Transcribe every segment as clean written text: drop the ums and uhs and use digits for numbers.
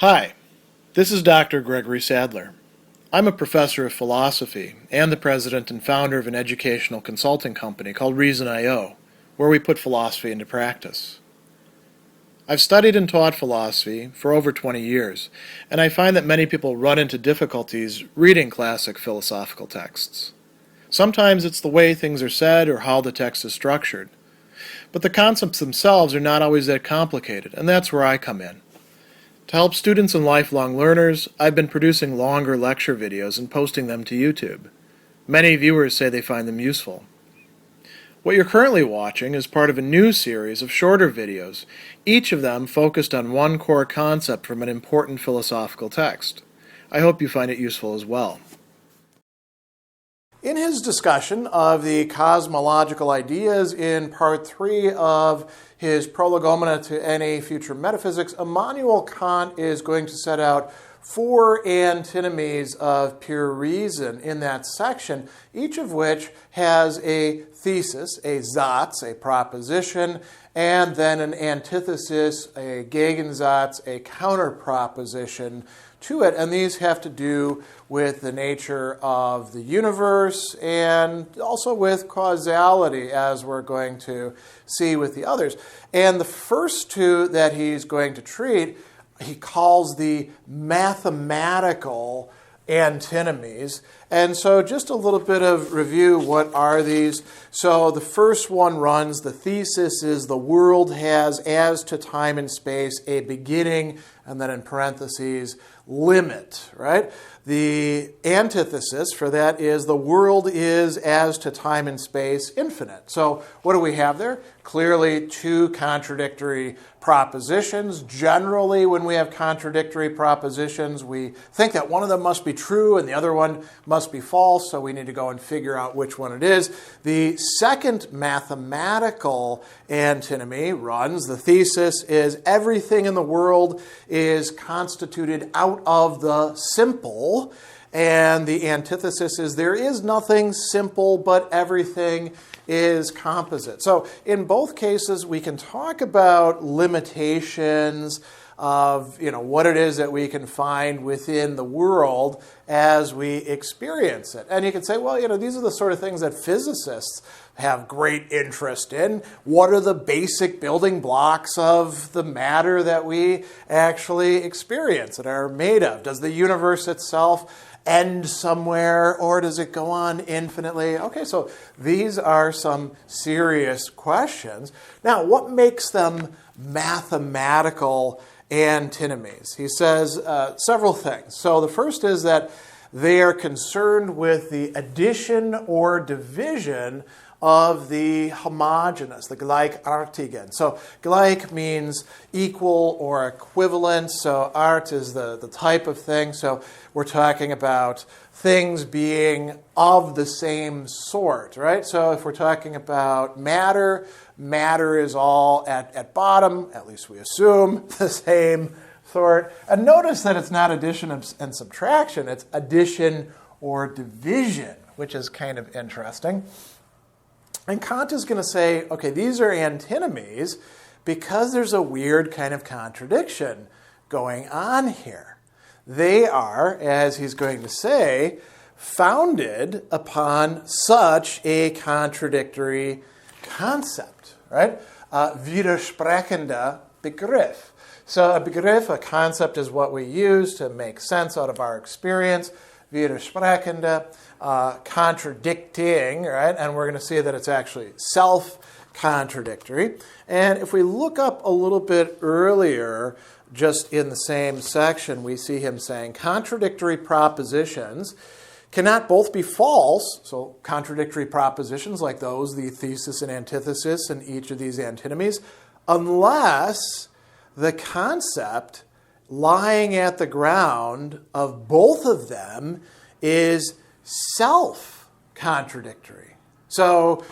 Hi, this is Dr. Gregory Sadler. I'm a professor of philosophy and the president and founder of an educational consulting company called Reason.io, where we put philosophy into practice. I've studied and taught philosophy for over 20 years, and I find that many people run into difficulties reading classic philosophical texts. Sometimes it's the way things are said or how the text is structured. But the concepts themselves are not always that complicated, and that's where I come in. To help students and lifelong learners, I've been producing longer lecture videos and posting them to YouTube. Many viewers say they find them useful. What you're currently watching is part of a new series of shorter videos, each of them focused on one core concept from an important philosophical text. I hope you find it useful as well. In his discussion of the cosmological ideas in part 3 of his Prolegomena to any future metaphysics, Immanuel Kant is going to set out 4 antinomies of pure reason in that section, each of which has a thesis, a Satz, a proposition, and then an antithesis, a Gegensatz, a counter proposition to it. And these have to do with the nature of the universe and also with causality, as we're going to see with the others. And the first 2 that he's going to treat, he calls the mathematical antinomies. And so just a little bit of review, what are these? So the first one runs, the thesis is the world has, as to time and space, a beginning, and then in parentheses, limit, right? The antithesis for that is the world is, as to time and space, infinite. So what do we have there? Clearly 2 contradictory propositions. Generally, when we have contradictory propositions, we think that one of them must be true and the other one must be false, so we need to go and figure out which one it is. The second mathematical antinomy runs, the thesis is everything in the world is constituted out of the simple, and the antithesis is there is nothing simple, but everything is composite. So in both cases, we can talk about limitations of what it is that we can find within the world as we experience it. And you can say, well, these are the sort of things that physicists have great interest in. What are the basic building blocks of the matter that we actually experience and are made of? Does the universe itself end somewhere, or does it go on infinitely? Okay, so these are some serious questions. Now, what makes them mathematical antinomies? He says several things. So the first is that they are concerned with the addition or division of the homogeneous, the gleichartigen. So gleich means equal or equivalent. So art is the type of thing. So we're talking about things being of the same sort, right? So if we're talking about matter, matter is all at bottom, at least we assume, the same sort. And notice that it's not addition and subtraction, it's addition or division, which is kind of interesting. And Kant is going to say, okay, these are antinomies because there's a weird kind of contradiction going on here. They are, as he's going to say, founded upon such a contradictory concept, right? Widersprechender Begriff. So a Begriff, a concept, is what we use to make sense out of our experience. Widersprechender, contradicting, right? And we're going to see that it's actually self-contradictory. And if we look up a little bit earlier, just in the same section, we see him saying contradictory propositions cannot both be false, so contradictory propositions like those, the thesis and antithesis in each of these antinomies, unless the concept lying at the ground of both of them is self-contradictory. So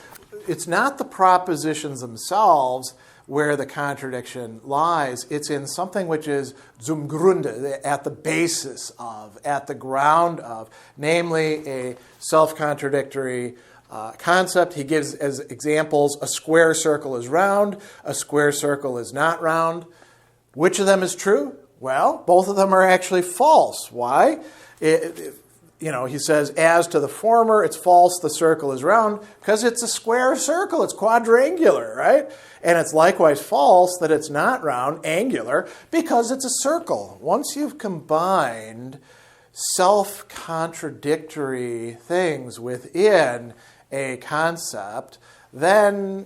it's not the propositions themselves where the contradiction lies. It's in something which is zum Grunde, at the basis of, at the ground of, namely a self-contradictory concept. He gives as examples, a square circle is round, a square circle is not round. Which of them is true? Well, both of them are actually false. Why? He says, as to the former, it's false, the circle is round, because it's a square circle, it's quadrangular, right? And it's likewise false that it's not round, angular, because it's a circle. Once you've combined self-contradictory things within a concept, then,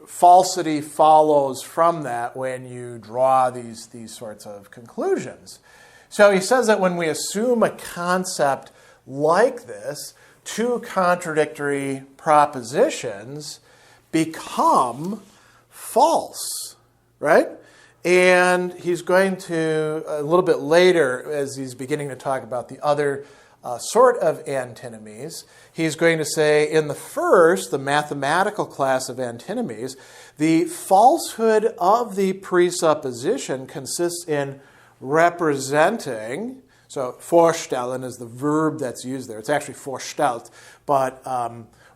falsity follows from that when you draw these sorts of conclusions. So he says that when we assume a concept like this, two contradictory propositions become false, right? And he's going to, a little bit later, as he's beginning to talk about the other sort of antinomies, he's going to say in the first, the mathematical class of antinomies, the falsehood of the presupposition consists in representing, so vorstellen is the verb that's used there. It's actually vorstellt, but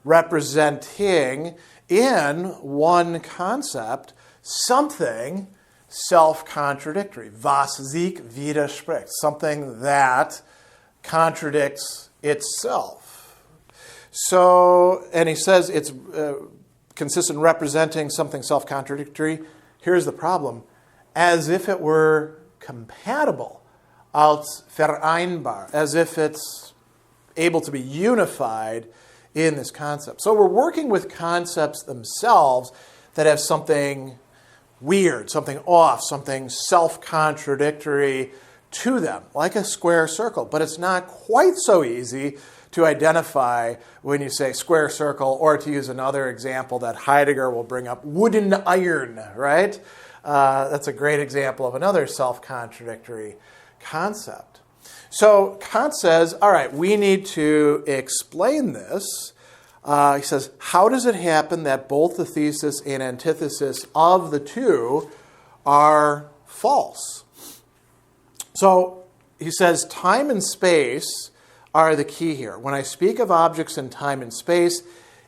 representing in one concept something self-contradictory. Was sich widerspricht, something that contradicts itself. So, and he says it's consists in representing something self-contradictory. Here's the problem. As if it were compatible, als vereinbar, as if it's able to be unified in this concept. So we're working with concepts themselves that have something weird, something off, something self-contradictory to them, like a square circle. But it's not quite so easy to identify when you say square circle, or to use another example that Heidegger will bring up, wooden iron, right? That's a great example of another self-contradictory concept. So Kant says, all right, we need to explain this. He says, how does it happen that both the thesis and antithesis of the two are false? So he says, time and space are the key here. When I speak of objects in time and space,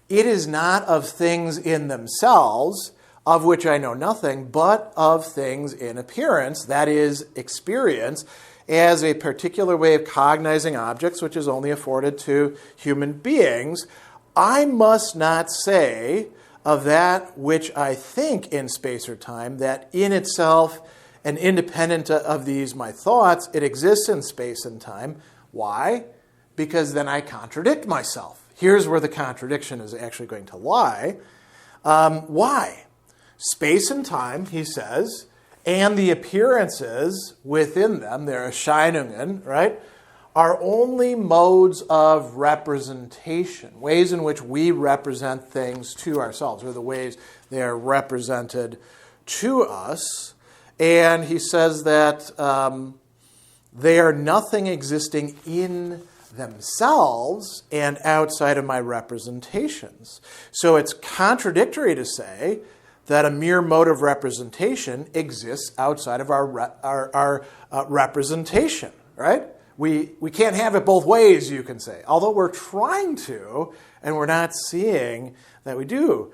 it is not of things in themselves, of which I know nothing, but of things in appearance, that is, experience, as a particular way of cognizing objects, which is only afforded to human beings. I must not say of that which I think in space or time, that in itself and independent of these my thoughts, it exists in space and time. Why? Because then I contradict myself. Here's where the contradiction is actually going to lie. Why? Space and time, he says, and the appearances within them, their Erscheinungen, right, are only modes of representation, ways in which we represent things to ourselves, or the ways they are represented to us. And he says that they are nothing existing in themselves and outside of my representations. So it's contradictory to say that a mere mode of representation exists outside of our representation, right? We can't have it both ways, you can say. Although we're trying to, and we're not seeing that we do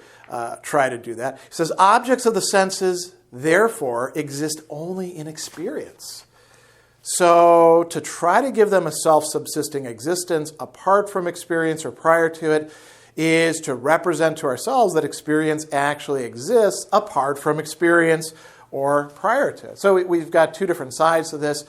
try to do that. He says, objects of the senses, therefore, exist only in experience. So to try to give them a self-subsisting existence apart from experience or prior to it is to represent to ourselves that experience actually exists apart from experience or prior to it. So we've got two different sides to this,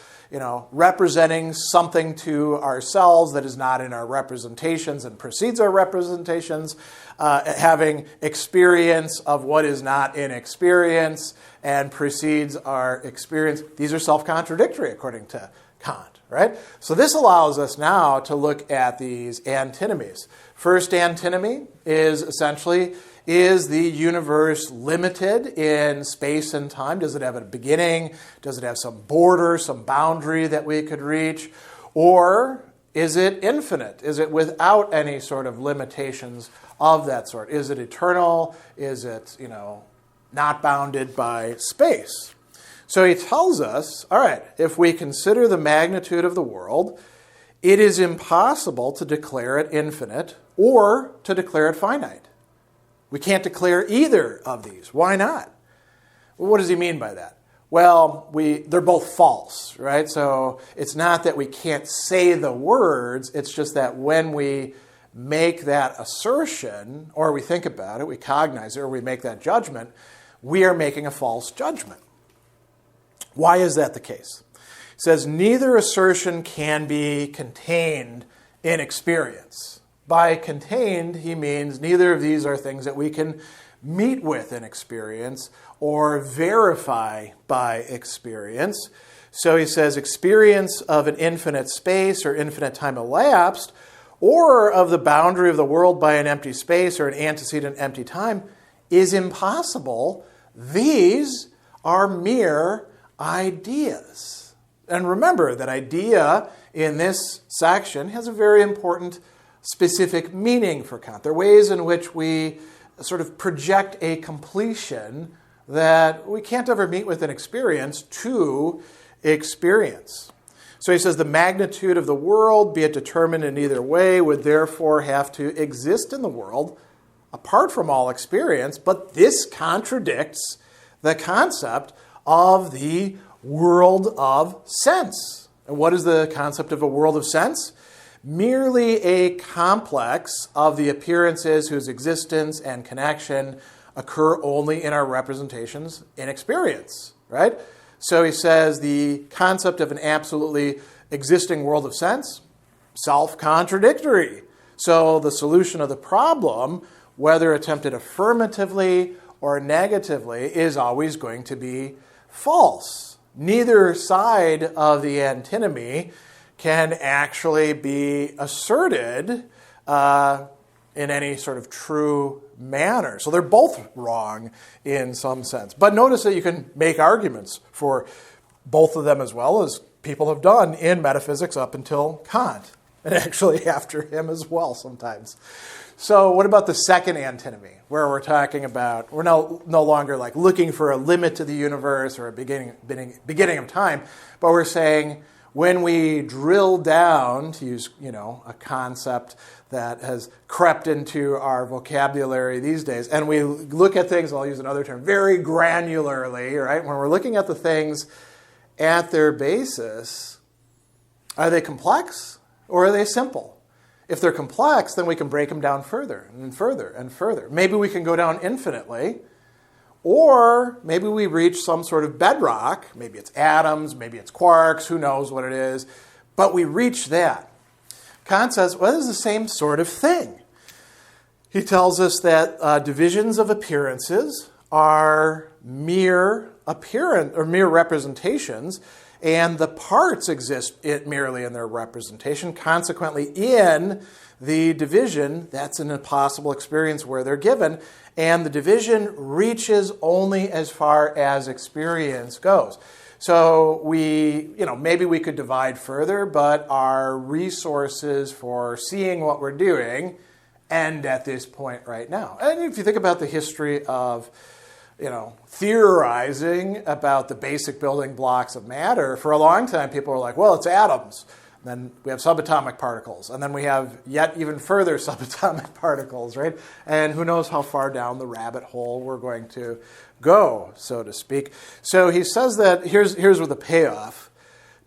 representing something to ourselves that is not in our representations and precedes our representations, having experience of what is not in experience and precedes our experience. These are self-contradictory according to Kant, right? So this allows us now to look at these antinomies. First antinomy is essentially, is the universe limited in space and time? Does it have a beginning? Does it have some border, some boundary that we could reach? Or is it infinite? Is it without any sort of limitations of that sort? Is it eternal? Is it, not bounded by space? So he tells us, all right, if we consider the magnitude of the world, it is impossible to declare it infinite or to declare it finite. We can't declare either of these. Why not? Well, what does he mean by that? Well, they're both false, right? So it's not that we can't say the words, it's just that when we make that assertion, or we think about it, we cognize it, or we make that judgment, we are making a false judgment. Why is that the case? It says, neither assertion can be contained in experience. By contained, he means neither of these are things that we can meet with in experience or verify by experience. So he says experience of an infinite space or infinite time elapsed, or of the boundary of the world by an empty space or an antecedent empty time, is impossible. These are mere ideas. And remember that idea in this section has a very important specific meaning for Kant. There are ways in which we sort of project a completion that we can't ever meet with an experience to experience. So he says the magnitude of the world, be it determined in either way, would therefore have to exist in the world apart from all experience, but this contradicts the concept of the world of sense. And what is the concept of a world of sense? Merely a complex of the appearances whose existence and connection occur only in our representations in experience, right? So he says the concept of an absolutely existing world of sense, self-contradictory. So the solution of the problem, whether attempted affirmatively or negatively, is always going to be false. Neither side of the antinomy can actually be asserted in any sort of true manner. So they're both wrong in some sense. But notice that you can make arguments for both of them as well, as people have done in metaphysics up until Kant, and actually after him as well sometimes. So what about the second antinomy, where we're talking about, we're no longer like looking for a limit to the universe or a beginning of time, but we're saying when we drill down, to use a concept that has crept into our vocabulary these days, and we look at things, I'll use another term, very granularly, right? When we're looking at the things at their basis, are they complex or are they simple? If they're complex, then we can break them down further and further and further. Maybe we can go down infinitely, or maybe we reach some sort of bedrock. Maybe it's atoms, maybe it's quarks, who knows what it is. But we reach that. Kant says, well, this is the same sort of thing. He tells us that divisions of appearances are mere representations, and the parts exist merely in their representation. Consequently, in the division, that's an impossible experience where they're given, and the division reaches only as far as experience goes. So maybe we could divide further, but our resources for seeing what we're doing end at this point right now. And if you think about the history of theorizing about the basic building blocks of matter, for a long time people were like, well, it's atoms. Then we have subatomic particles. And then we have yet even further subatomic particles, right? And who knows how far down the rabbit hole we're going to go, so to speak. So he says that, here's with the payoff.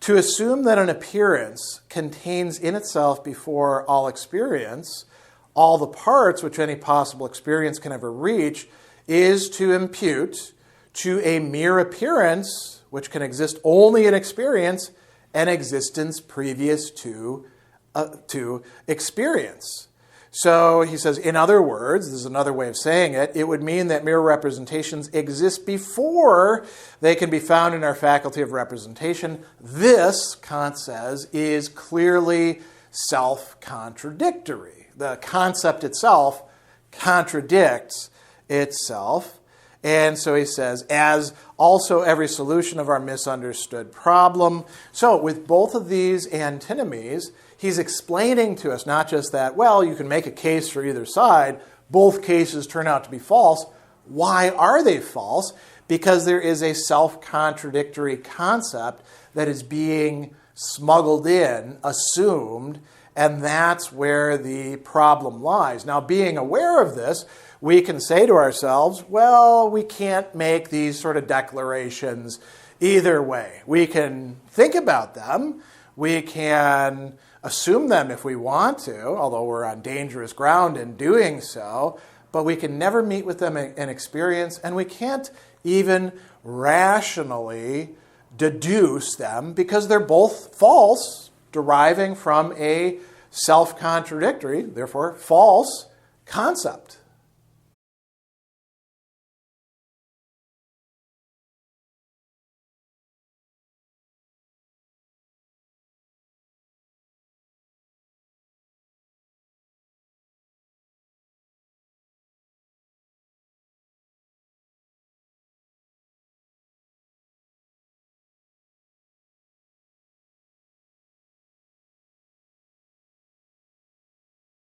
To assume that an appearance contains in itself before all experience all the parts which any possible experience can ever reach is to impute to a mere appearance, which can exist only in experience, an existence previous to experience. So he says, in other words, this is another way of saying it, it would mean that mere representations exist before they can be found in our faculty of representation. This, Kant says, is clearly self-contradictory. The concept itself contradicts itself. And so he says, as also every solution of our misunderstood problem. So with both of these antinomies, he's explaining to us not just that, well, you can make a case for either side. Both cases turn out to be false. Why are they false? Because there is a self-contradictory concept that is being smuggled in, assumed, and that's where the problem lies. Now, being aware of this, we can say to ourselves, well, we can't make these sort of declarations either way. We can think about them. We can assume them if we want to, although we're on dangerous ground in doing so. But we can never meet with them in experience, and we can't even rationally deduce them because they're both false, deriving from a self-contradictory, therefore false, concept.